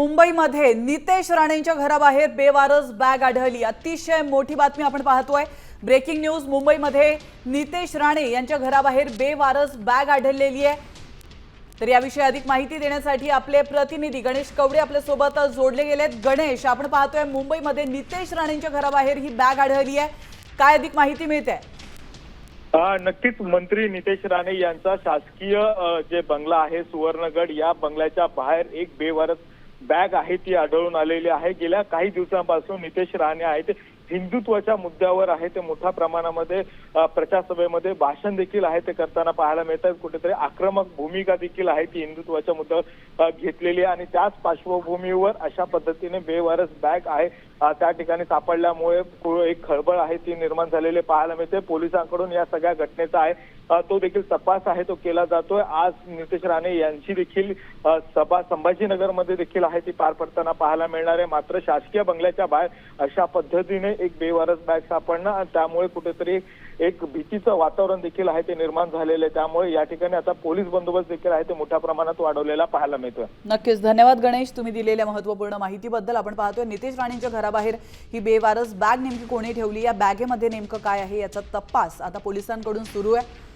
मुंबईमध्ये नितेश राणेंच्या घराबाहेर बेवारस बॅग आढळली। अतिशय मोठी बातमी आपण पाहतोय। Breaking news. मुंबईमध्ये नितेश राणे यांच्या घराबाहेर बेवारस बॅग आढळलेली आहे। तर याविषयी अधिक माहिती देण्यासाठी आपले प्रतिनिधी गणेश कवडे आपल्या सोबत जोडले गेलेत। गणेश, आपण पाहतोय मुंबईमध्ये नितेश राणेंच्या घराबाहेर ही बॅग आढळली आहे, काय अधिक माहिती मिळते? नक्कीच मंत्री नितेश राणे यांचा शासकीय जे बंगला आहे सुवर्णगड, या बंगल्याच्या बाहेर एक बेवारस बॅग आहे ती आढळून आलेली आहे। गेल्या काही दिवसांपासून नितेश राणे आहे ते हिंदुत्वाच्या मुद्द्यावर आहे ते मोठ्या प्रमाणामध्ये प्रचारसभेमध्ये भाषण देखील आहे ते करताना पाहायला मिळतात। कुठेतरी आक्रमक भूमिका देखील आहे ती हिंदुत्वाच्या मुद्द्यावर घेतलेली आहे आणि त्याच पार्श्वभूमीवर अशा पद्धतीने बेवारस बॅग आहे त्या ठिकाणी सापडल्यामुळे एक खळबळ आहे ती निर्माण झालेली पाहायला मिळते। पोलिसांकडून या सगळ्या घटनेचा आहे तो देखील तपास आहे तो केला जातोय। आज नितेश राणे यांची देखील सभा संभाजीनगरमध्ये देखील आहे ती पार पडताना पाहायला मिळणार आहे। मात्र शासकीय बंगल्याच्या बाहेर अशा पद्धतीने एक बेवारस बॅग सापडणं आणि त्यामुळे कुठेतरी एक भीतीचं वातावरण देखील आहे ते निर्माण झालेलं आहे। त्यामुळे या ठिकाणी आता पोलीस बंदोबस्त देखील आहे ते मोठ्या प्रमाणात वाढवलेला पाहायला मिळतोय। नक्कीच धन्यवाद गणेश, तुम्ही दिलेल्या महत्त्वपूर्ण माहितीबद्दल। आपण पाहतोय नितेश राणेंच्या घराबाहेर ही बेवारस बॅग नेमकी कोणी ठेवली, या बॅगेमध्ये नेमकं काय आहे याचा तपास आता पोलिसांकडून सुरू आहे।